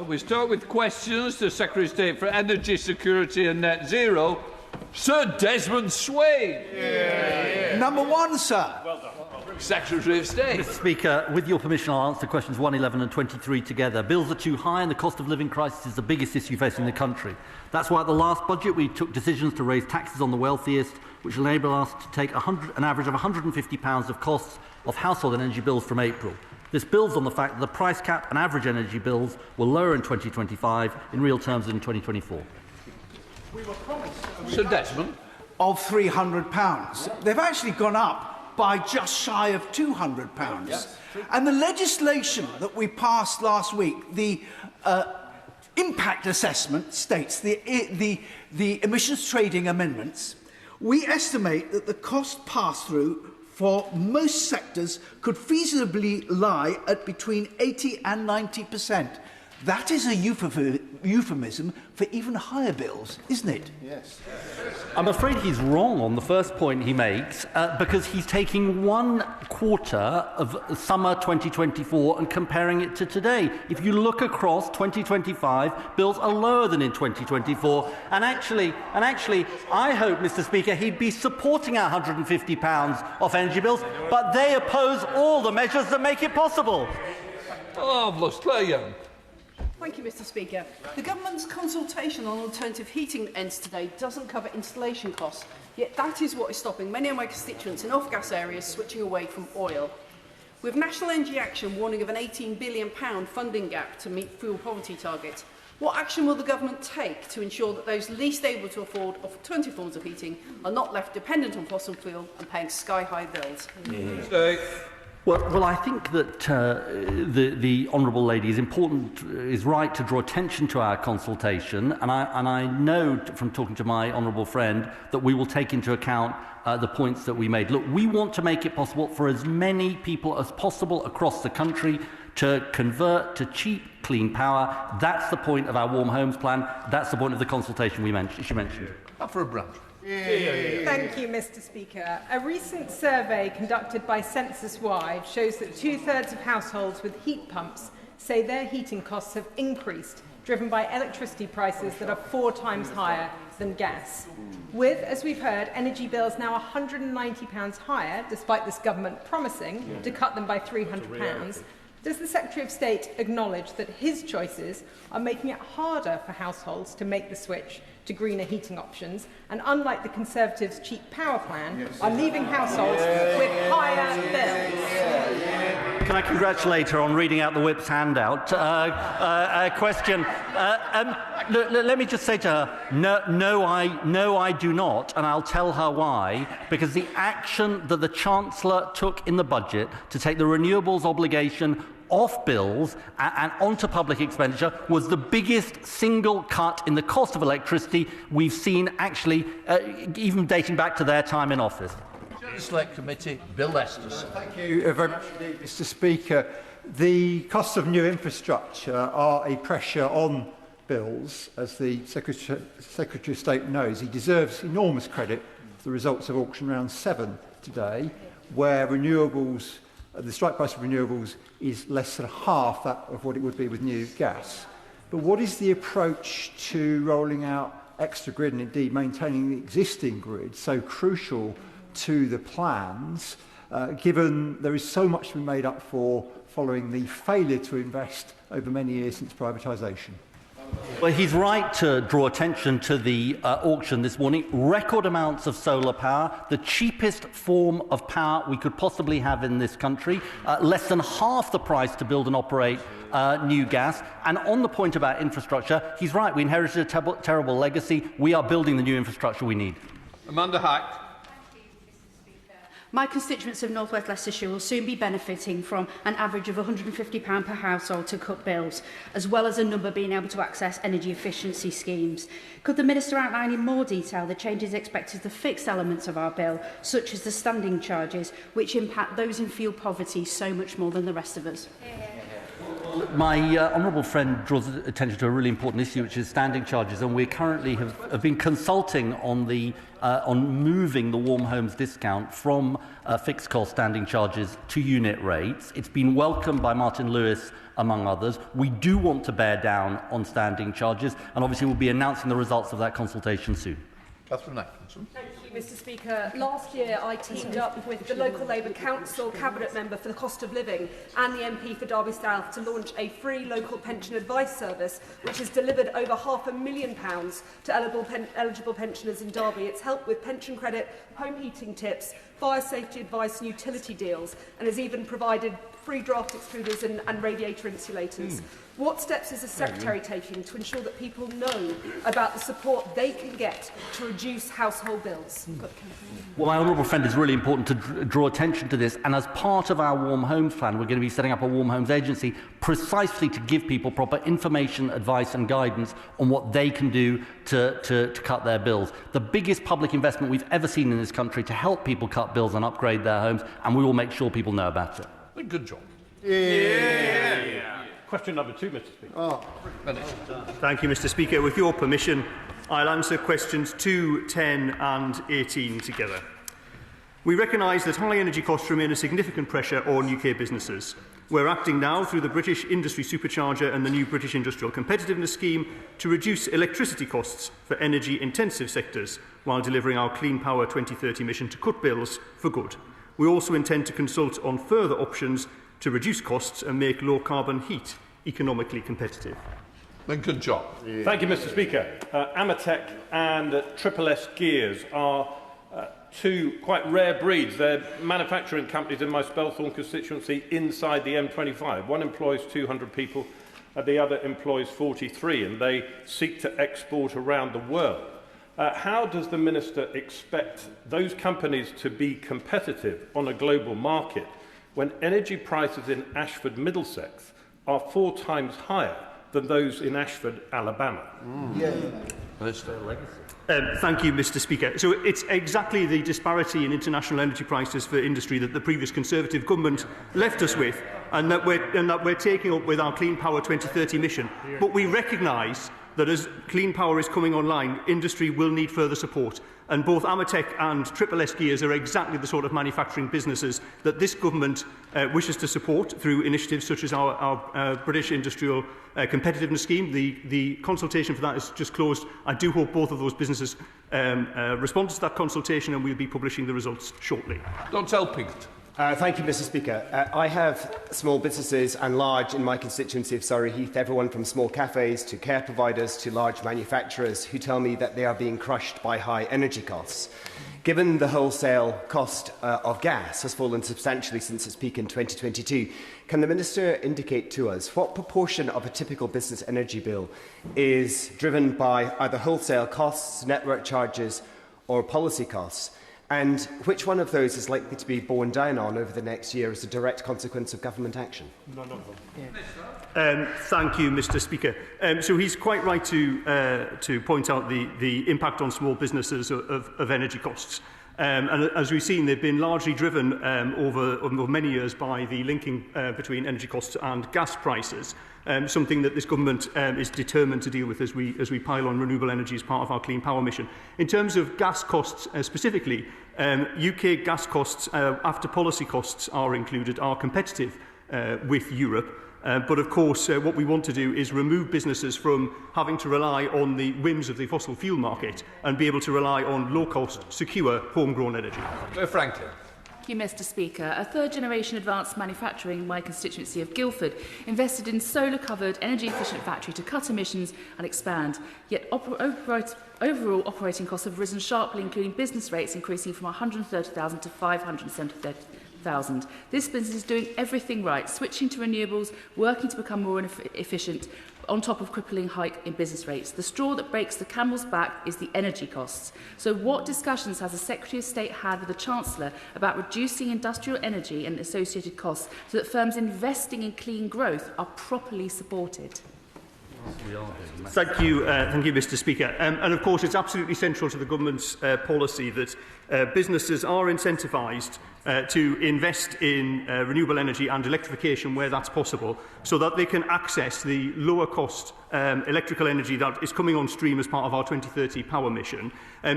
We start with questions to Secretary of State for Energy Security and Net Zero, Sir Desmond Swayne. Number one, sir. Well done. Secretary of State. Mr. Speaker, with your permission, I'll answer questions 1, 11 and 23 together. Bills are too high and the cost of living crisis is the biggest issue facing the country. That's why at the last budget we took decisions to raise taxes on the wealthiest, which will enable us to take an average of £150 of costs of household and energy bills from April. This builds on the fact that the price cap and average energy bills will lower in 2025 in real terms than in 2024. We were promised Sir Desmond. of £300. They've actually gone up by just shy of £200. Yes. And the legislation that we passed last week, the impact assessment states, the emissions trading amendments, we estimate that the cost pass-through for most sectors could feasibly lie at between 80 and 90%. That is a euphemism for even higher bills, isn't it? Yes. I'm afraid he's wrong on the first point he makes, because he's taking 1 quarter of summer 2024 and comparing it to today. If you look across 2025, bills are lower than in 2024. And actually, I hope, Mr. Speaker, he'd be supporting our £150 off energy bills, but they oppose all the measures that make it possible. Marvellous. Claire Young. Thank you, Mr. Speaker. The government's consultation on alternative heating ends today doesn't cover installation costs, yet that is what is stopping many of my constituents in off-gas areas switching away from oil. With National Energy Action warning of an £18 billion funding gap to meet fuel poverty targets, what action will the government take to ensure that those least able to afford alternative forms of heating are not left dependent on fossil fuel and paying sky-high bills? Well, I think that the honourable lady is right to draw attention to our consultation, and I know from talking to my honourable friend that we will take into account the points that we made. Look, we want to make it possible for as many people as possible across the country to convert to cheap, clean power. That's the point of our Warm Homes Plan. That's the point of the consultation she mentioned. For a branch. Thank you, Mr. Speaker. A recent survey conducted by Census Wide shows that 2/3 of households with heat pumps say their heating costs have increased, driven by electricity prices that are 4 times higher than gas. With, as we've heard, energy bills now £190 higher, despite this government promising to cut them by £300, does the Secretary of State acknowledge that his choices are making it harder for households to make the switch to greener heating options, and unlike the Conservatives' cheap power plan, are leaving households with higher bills? Can I congratulate her on reading out the Whip's handout? Question. Let me just say to her, no, I do not, and I'll tell her why. Because the action that the Chancellor took in the budget to take the renewables obligation off bills and onto public expenditure was the biggest single cut in the cost of electricity we've seen, actually, even dating back to their time in office. Select Committee, Bill Lesterson. Thank you very much indeed, Mr. Speaker. The costs of new infrastructure are a pressure on bills, as the Secretary of State knows. He deserves enormous credit for the results of auction round 7 today, where renewables, the strike price of renewables is less than half that of what it would be with new gas. But what is the approach to rolling out extra grid and indeed maintaining the existing grid, so crucial to the plans, given there is so much to be made up for following the failure to invest over many years since privatisation? Well, he's right to draw attention to the auction this morning. Record amounts of solar power, the cheapest form of power we could possibly have in this country, less than half the price to build and operate new gas. And on the point about infrastructure, he's right. We inherited a terrible legacy. We are building the new infrastructure we need. Amanda Hack. My constituents of North West Leicestershire will soon be benefiting from an average of £150 per household to cut bills, as well as a number being able to access energy efficiency schemes. Could the Minister outline in more detail the changes expected to fixed elements of our bill, such as the standing charges, which impact those in fuel poverty so much more than the rest of us? Well, my honourable friend draws attention to a really important issue, which is standing charges, and we currently have been consulting on moving the warm homes discount from fixed cost standing charges to unit rates. It's been welcomed by Martin Lewis, among others. We do want to bear down on standing charges, and obviously we'll be announcing the results of that consultation soon. Catherine Atkinson. Thank you, Mr. Speaker. Last year, I teamed up with the local Labour Council Cabinet Member for the Cost of Living and the MP for Derby South to launch a free local pension advice service, which has delivered over £500,000 to eligible pensioners in Derby. It's helped with pension credit, home heating tips, fire safety advice and utility deals, and has even provided free draft extruders and radiator insulators. What steps is the Secretary taking to ensure that people know about the support they can get to reduce household bills? Well, my honourable friend, is really important to draw attention to this, and as part of our Warm Homes plan, we're going to be setting up a Warm Homes agency precisely to give people proper information, advice and guidance on what they can do to cut their bills. The biggest public investment we've ever seen in this country to help people cut bills and upgrade their homes, and we will make sure people know about it. Good job. Question number 2, Mr. Speaker. Thank you, Mr. Speaker. With your permission, I'll answer questions 2, 10 and 18 together. We recognise that high energy costs remain a significant pressure on UK businesses. We're acting now through the British Industry Supercharger and the new British Industrial Competitiveness Scheme to reduce electricity costs for energy-intensive sectors while delivering our Clean Power 2030 mission to cut bills for good. We also intend to consult on further options to reduce costs and make low-carbon heat economically competitive. Good job. Thank you, Mr. Speaker. Amatec and Triple S Gears are two quite rare breeds. They're manufacturing companies in my Spelthorne constituency inside the M25. One employs 200 people, the other employs 43, and they seek to export around the world. How does the Minister expect those companies to be competitive on a global market when energy prices in Ashford, Middlesex are 4 times higher than those in Ashford, Alabama? Thank you, Mr. Speaker. So it's exactly the disparity in international energy prices for industry that the previous Conservative government left us with, and that we're taking up with our Clean Power 2030 mission. But we recognise that as clean power is coming online, industry will need further support. And both Amatec and Triple S Gears are exactly the sort of manufacturing businesses that this government wishes to support through initiatives such as our British Industrial Competitiveness Scheme. The consultation for that is just closed. I do hope both of those businesses respond to that consultation, and we'll be publishing the results shortly. Dr. Elpington. Thank you, Mr. Speaker. I have small businesses and large in my constituency of Surrey Heath, everyone from small cafes to care providers to large manufacturers, who tell me that they are being crushed by high energy costs. Given the wholesale cost of gas has fallen substantially since its peak in 2022, can the Minister indicate to us what proportion of a typical business energy bill is driven by either wholesale costs, network charges or policy costs? And which one of those is likely to be borne down on over the next year as a direct consequence of government action? None of them. Thank you, Mr. Speaker. So he's quite right to point out the impact on small businesses of energy costs. And as we've seen, they've been largely driven over many years by the linking between energy costs and gas prices, something that this government is determined to deal with as we pile on renewable energy as part of our clean power mission. In terms of gas costs specifically, UK gas costs, after policy costs are included, are competitive with Europe. But of course, what we want to do is remove businesses from having to rely on the whims of the fossil fuel market and be able to rely on low-cost, secure, homegrown energy. Franklin. Thank you, Mr. Speaker. A third-generation advanced manufacturing in my constituency of Guildford invested in solar-covered, energy-efficient factory to cut emissions and expand. Yet overall operating costs have risen sharply, including business rates increasing from $130,000 to $570,000. This business is doing everything right, switching to renewables, working to become more efficient, on top of crippling hike in business rates. The straw that breaks the camel's back is the energy costs. So what discussions has the Secretary of State had with the Chancellor about reducing industrial energy and associated costs so that firms investing in clean growth are properly supported? Thank you, Mr. Speaker. And of course, it's absolutely central to the government's policy that businesses are incentivised to invest in renewable energy and electrification where that's possible, so that they can access the lower cost electrical energy that is coming on stream as part of our 2030 power mission.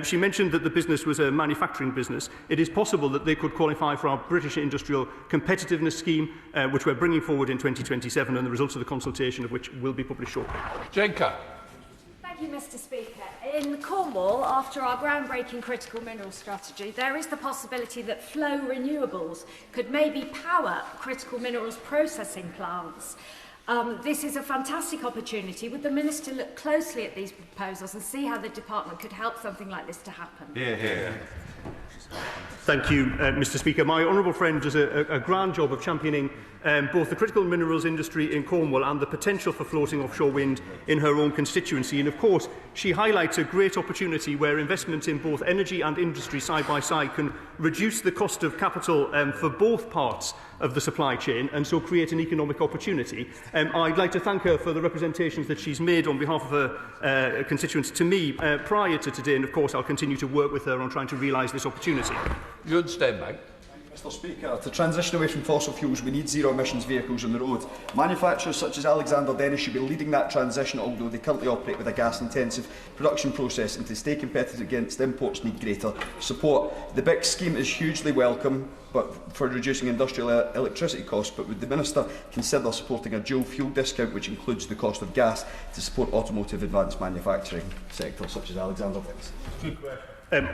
She mentioned that the business was a manufacturing business. It is possible that they could qualify for our British Industrial Competitiveness Scheme, which we're bringing forward in 2027, and the results of the consultation of which will be published shortly. Jenka. Thank you, Mr. Speaker. In Cornwall, after our groundbreaking critical mineral strategy, there is the possibility that Flow Renewables could maybe power critical minerals processing plants. This is a fantastic opportunity. Would the Minister look closely at these proposals and see how the department could help something like this to happen? Thank you, Mr. Speaker. My honourable friend does a grand job of championing both the critical minerals industry in Cornwall and the potential for floating offshore wind in her own constituency. And of course, she highlights a great opportunity where investment in both energy and industry side by side can reduce the cost of capital for both parts of the supply chain and so create an economic opportunity. I'd like to thank her for the representations that she's made on behalf of her constituents to me prior to today, and of course I'll continue to work with her on trying to realise this opportunity. Ewan Steinbank. Mr. Speaker, to transition away from fossil fuels, we need zero-emissions vehicles on the road. Manufacturers such as Alexander Dennis should be leading that transition, although they currently operate with a gas-intensive production process, and to stay competitive against imports need greater support. The BIC scheme is hugely welcome for reducing industrial electricity costs, but would the Minister consider supporting a dual fuel discount which includes the cost of gas to support automotive advanced manufacturing sectors such as Alexander Dennis?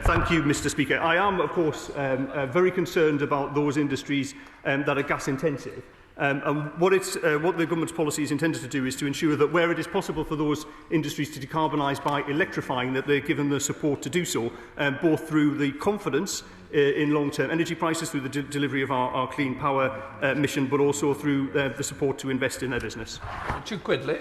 Thank you, Mr. Speaker. I am, of course, very concerned about those industries that are gas intensive. And what the government's policy is intended to do is to ensure that where it is possible for those industries to decarbonise by electrifying, that they're given the support to do so, both through the confidence in long-term energy prices, through the delivery of our clean power mission, but also through the support to invest in their business. Richard Quidley.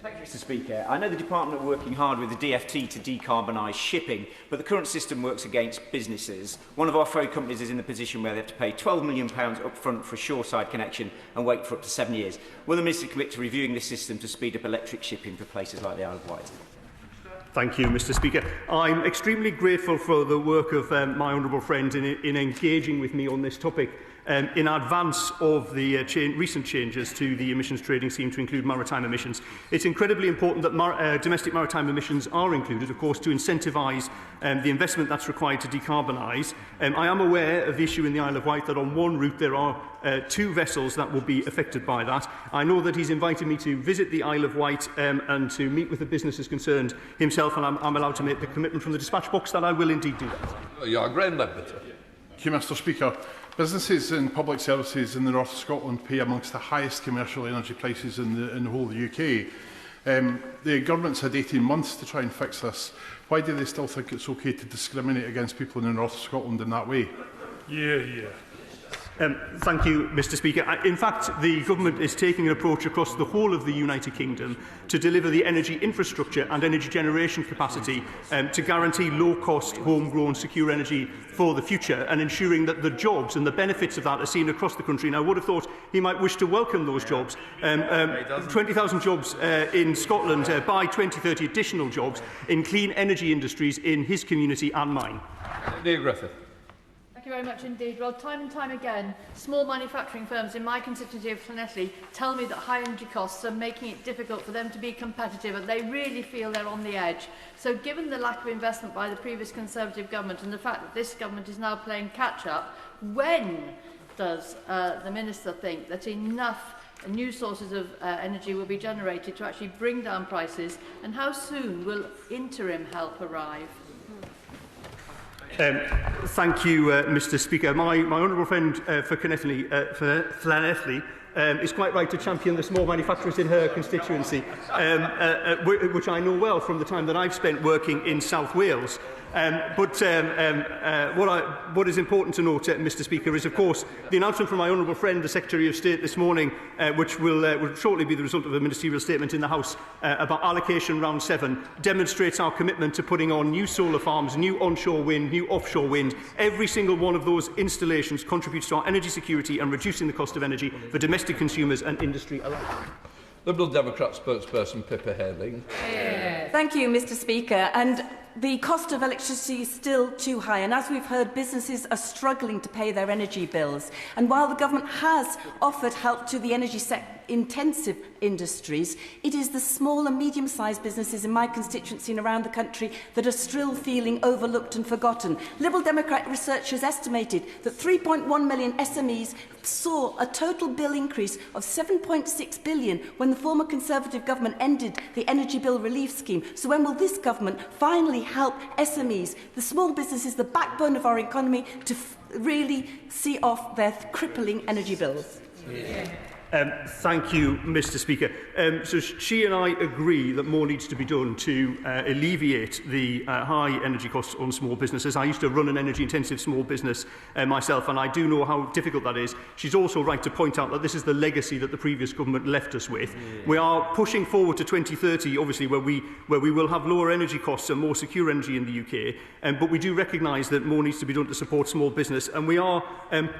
Thank you, Mr. Speaker. I know the Department are working hard with the DFT to decarbonise shipping, but the current system works against businesses. One of our ferry companies is in the position where they have to pay £12 million up front for a shoreside connection and wait for up to 7 years. Will the Minister commit to reviewing this system to speed up electric shipping for places like the Isle of Wight? Thank you, Mr. Speaker. I'm extremely grateful for the work of my honourable friend in engaging with me on this topic. In advance of the recent changes to the emissions trading scheme to include maritime emissions. It's incredibly important that domestic maritime emissions are included, of course, to incentivise the investment that's required to decarbonise. I am aware of the issue in the Isle of Wight that on one route there are 2 vessels that will be affected by that. I know that he's invited me to visit the Isle of Wight and to meet with the businesses concerned himself, and I'm allowed to make the commitment from the dispatch box that I will indeed do that. You are Graham Ledbetter. Thank you, Mr. Speaker. Businesses in public services in the north of Scotland pay amongst the highest commercial energy prices in the whole of the UK. The government's had 18 months to try and fix this. Why do they still think it's okay to discriminate against people in the north of Scotland in that way? Thank you, Mr. Speaker. In fact, the government is taking an approach across the whole of the United Kingdom to deliver the energy infrastructure and energy generation capacity to guarantee low-cost, homegrown, secure energy for the future, and ensuring that the jobs and the benefits of that are seen across the country. And I would have thought he might wish to welcome those jobs. 20,000 jobs in Scotland by 2030, additional jobs in clean energy industries in his community and mine. Neil Griffith. Thank you very much indeed. Well, time and time again, small manufacturing firms in my constituency of Llanelli tell me that high energy costs are making it difficult for them to be competitive, and they really feel they're on the edge. So given the lack of investment by the previous Conservative government and the fact that this government is now playing catch-up, when does the Minister think that enough new sources of energy will be generated to actually bring down prices, and how soon will interim help arrive? Thank you, Mr. Speaker. My honourable friend for Llanelli is quite right to champion the small manufacturers in her constituency, which I know well from the time that I've spent working in South Wales. What is important to note, Mr. Speaker, is of course the announcement from my honourable friend, the Secretary of State, this morning, which will shortly be the result of a ministerial statement in the House about allocation round 7, demonstrates our commitment to putting on new solar farms, new onshore wind, new offshore wind. Every single one of those installations contributes to our energy security and reducing the cost of energy for domestic consumers and industry alike. Liberal Democrat spokesperson Pippa Hailing. Thank you, Mr. Speaker. And the cost of electricity is still too high, and as we've heard, businesses are struggling to pay their energy bills. And while the government has offered help to the energy-intensive industries, it is the small and medium-sized businesses in my constituency and around the country that are still feeling overlooked and forgotten. Liberal Democrat researchers estimated that 3.1 million SMEs saw a total bill increase of 7.6 billion when the former Conservative government ended the energy bill relief scheme. So when will this government finally help SMEs, the small businesses, the backbone of our economy, to really see off their crippling energy bills? Thank you, Mr. Speaker. So she and I agree that more needs to be done to alleviate the high energy costs on small businesses. I used to run an energy-intensive small business myself, and I do know how difficult that is. She's also right to point out that this is the legacy that the previous government left us with. We are pushing forward to 2030, obviously, where we will have lower energy costs and more secure energy in the UK. But we do recognise that more needs to be done to support small business, and we are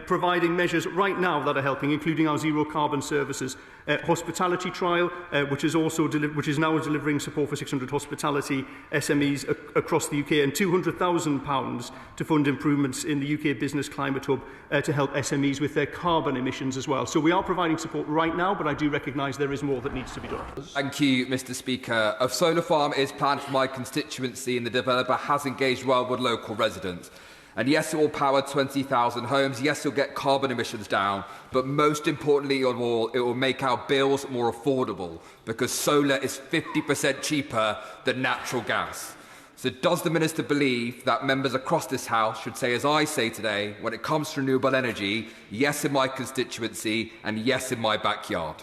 providing measures right now that are helping, including our zero carbon services hospitality trial, which is now delivering support for 600 hospitality SMEs across the UK, and £200,000 to fund improvements in the UK Business Climate Hub to help SMEs with their carbon emissions as well. So we are providing support right now, but I do recognise there is more that needs to be done. Thank you, Mr. Speaker. A solar farm is planned for my constituency, and the developer has engaged well with local residents. And yes, it will power 20,000 homes. Yes, it will get carbon emissions down. But most importantly, it will make our bills more affordable, because solar is 50% cheaper than natural gas. So does the Minister believe that members across this House should say, as I say today, when it comes to renewable energy, yes in my constituency and yes in my backyard?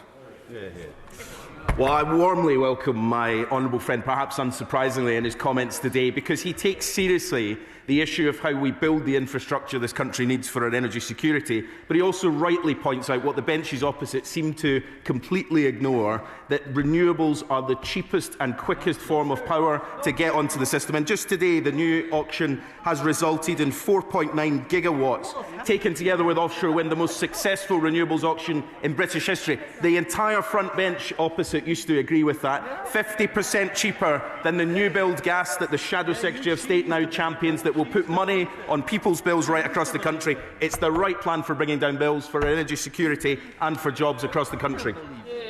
Well, I warmly welcome my honourable friend, perhaps unsurprisingly, in his comments today, because he takes seriously the issue of how we build the infrastructure this country needs for our energy security, but he also rightly points out what the benches opposite seem to completely ignore, that renewables are the cheapest and quickest form of power to get onto the system. And just today, the new auction has resulted in 4.9 gigawatts, taken together with offshore wind, the most successful renewables auction in British history. The entire front bench opposite used to agree with that. 50% cheaper than the new build gas that the Shadow Secretary of State now champions, that will put money on people's bills right across the country. It's the right plan for bringing down bills, for energy security and for jobs across the country.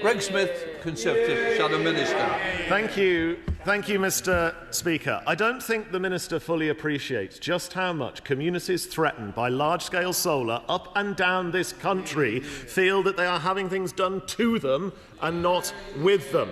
Greg Smith, Conservative Shadow Minister. Thank you, Mr. Speaker. I don't think the Minister fully appreciates just how much communities threatened by large-scale solar up and down this country feel that they are having things done to them and not with them.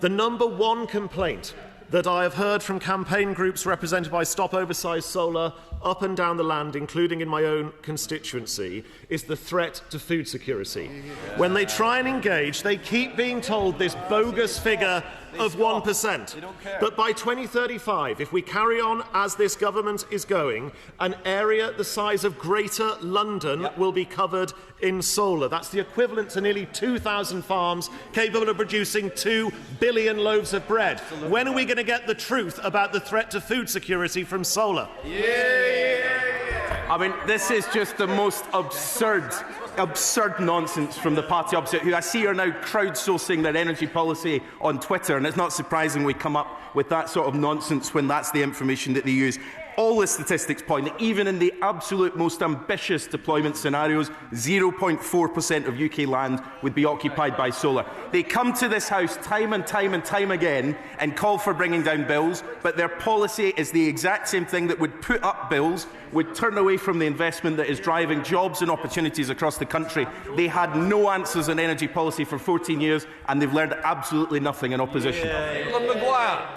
The number one complaint that I have heard from campaign groups represented by Stop Oversized Solar up and down the land, including in my own constituency, is the threat to food security. When they try and engage, they keep being told this bogus figure of 1%. But by 2035, if we carry on as this government is going, an area the size of Greater London will be covered in solar. That's the equivalent to nearly 2,000 farms capable of producing 2 billion loaves of bread. When are we going to get the truth about the threat to food security from solar? I mean, this is just the most absurd nonsense from the party opposite, who I see are now crowdsourcing their energy policy on Twitter, and it's not surprising we come up with that sort of nonsense when that's the information that they use. All the statistics point that even in the absolute most ambitious deployment scenarios, 0.4% of UK land would be occupied by solar. They come to this House time and time again and call for bringing down bills, but their policy is the exact same thing that would put up bills, would turn away from the investment that is driving jobs and opportunities across the country. They had no answers on energy policy for 14 years, and they've learned absolutely nothing in opposition. Maguire.